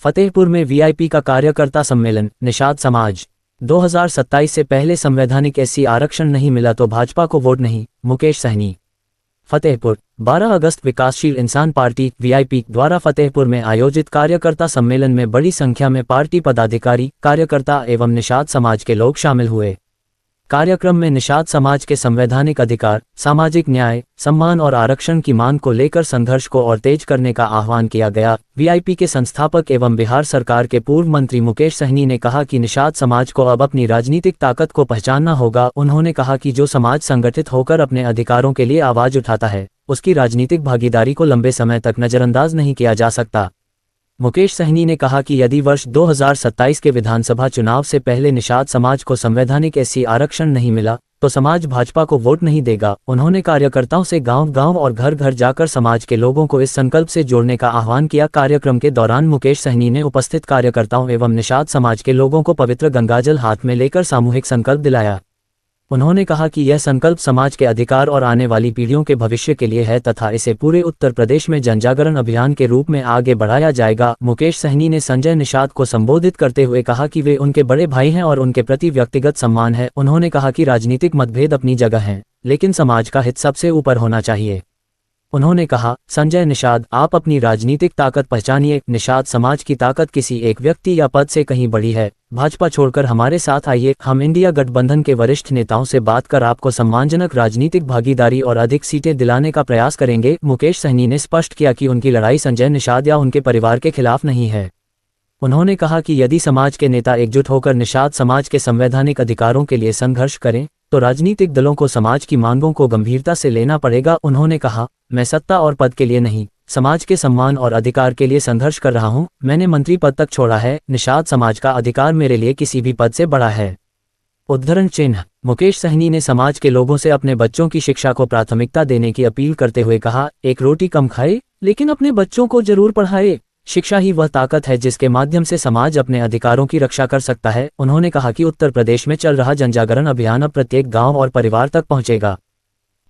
फतेहपुर में वीआईपी का कार्यकर्ता सम्मेलन, निषाद समाज। 2027 से पहले संवैधानिक एससी आरक्षण नहीं मिला तो भाजपा को वोट नहीं, मुकेश सहनी। फतेहपुर, 12 अगस्त विकासशील इंसान पार्टी वीआईपी द्वारा फतेहपुर में आयोजित कार्यकर्ता सम्मेलन में बड़ी संख्या में पार्टी पदाधिकारी, कार्यकर्ता एवं निषाद समाज के लोग शामिल हुए। कार्यक्रम में निषाद समाज के संवैधानिक अधिकार, सामाजिक न्याय, सम्मान और आरक्षण की मांग को लेकर संघर्ष को और तेज करने का आह्वान किया गया। वीआईपी के संस्थापक एवं बिहार सरकार के पूर्व मंत्री मुकेश सहनी ने कहा कि निषाद समाज को अब अपनी राजनीतिक ताकत को पहचानना होगा। उन्होंने कहा कि जो समाज संगठित होकर अपने अधिकारों के लिए आवाज उठाता है, उसकी राजनीतिक भागीदारी को लंबे समय तक नजरअंदाज नहीं किया जा सकता। मुकेश सहनी ने कहा कि यदि वर्ष 2027 के विधानसभा चुनाव से पहले निषाद समाज को संवैधानिक एससी आरक्षण नहीं मिला तो समाज भाजपा को वोट नहीं देगा। उन्होंने कार्यकर्ताओं से गांव-गांव और घर-घर जाकर समाज के लोगों को इस संकल्प से जोड़ने का आह्वान किया। कार्यक्रम के दौरान मुकेश सहनी ने उपस्थित कार्यकर्ताओं एवं निषाद समाज के लोगों को पवित्र गंगाजल हाथ में लेकर सामूहिक संकल्प दिलाया। उन्होंने कहा कि यह संकल्प समाज के अधिकार और आने वाली पीढ़ियों के भविष्य के लिए है तथा इसे पूरे उत्तर प्रदेश में जनजागरण अभियान के रूप में आगे बढ़ाया जाएगा। मुकेश सहनी ने संजय निषाद को संबोधित करते हुए कहा कि वे उनके बड़े भाई हैं और उनके प्रति व्यक्तिगत सम्मान है। उन्होंने कहा कि राजनीतिक मतभेद अपनी जगह हैं, लेकिन समाज का हित सबसे ऊपर होना चाहिए। उन्होंने कहा, संजय निषाद, आप अपनी राजनीतिक ताकत पहचानिए। निषाद समाज की ताकत किसी एक व्यक्ति या पद से कहीं बड़ी है। भाजपा छोड़कर हमारे साथ आइए। हम इंडिया गठबंधन के वरिष्ठ नेताओं से बात कर आपको सम्मानजनक राजनीतिक भागीदारी और अधिक सीटें दिलाने का प्रयास करेंगे। मुकेश सहनी ने स्पष्ट किया कि उनकी लड़ाई संजय निषाद या उनके परिवार के खिलाफ नहीं है। उन्होंने कहा कि यदि समाज के नेता एकजुट होकर निषाद समाज के संवैधानिक अधिकारों के लिए संघर्ष करें तो राजनीतिक दलों को समाज की मांगों को गंभीरता से लेना पड़ेगा। उन्होंने कहा, मैं सत्ता और पद के लिए नहीं, समाज के सम्मान और अधिकार के लिए संघर्ष कर रहा हूं। मैंने मंत्री पद तक छोड़ा है। निषाद समाज का अधिकार मेरे लिए किसी भी पद से बड़ा है। उद्धरण चिन्ह। मुकेश सहनी ने समाज के लोगों से अपने बच्चों की शिक्षा को प्राथमिकता देने की अपील करते हुए कहा, एक रोटी कम खाए लेकिन अपने बच्चों को जरूर पढ़ाए। शिक्षा ही वह ताकत है जिसके माध्यम से समाज अपने अधिकारों की रक्षा कर सकता है। उन्होंने कहा कि उत्तर प्रदेश में चल रहा जनजागरण अभियान अब प्रत्येक गांव और परिवार तक पहुंचेगा।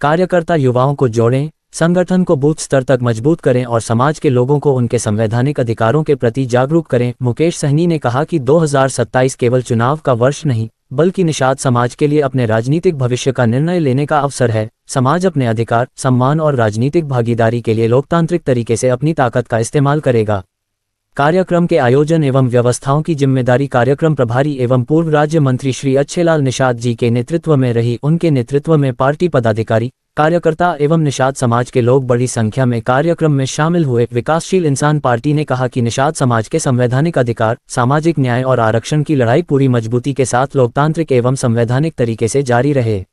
कार्यकर्ता युवाओं को जोड़ें, संगठन को बूथ स्तर तक मजबूत करें और समाज के लोगों को उनके संवैधानिक अधिकारों के प्रति जागरूक करें। मुकेश सहनी ने कहा कि 2027 केवल चुनाव का वर्ष नहीं, बल्कि निषाद समाज के लिए अपने राजनीतिक भविष्य का निर्णय लेने का अवसर है। समाज अपने अधिकार, सम्मान और राजनीतिक भागीदारी के लिए लोकतांत्रिक तरीके से अपनी ताकत का इस्तेमाल करेगा। कार्यक्रम के आयोजन एवं व्यवस्थाओं की जिम्मेदारी कार्यक्रम प्रभारी एवं पूर्व राज्य मंत्री श्री अच्छेलाल निषाद जी के नेतृत्व में रही। उनके नेतृत्व में पार्टी पदाधिकारी, कार्यकर्ता एवं निषाद समाज के लोग बड़ी संख्या में कार्यक्रम में शामिल हुए। विकासशील इंसान पार्टी ने कहा कि निषाद समाज के संवैधानिक अधिकार, सामाजिक न्याय और आरक्षण की लड़ाई पूरी मजबूती के साथ लोकतांत्रिक एवं संवैधानिक तरीके से जारी रहे।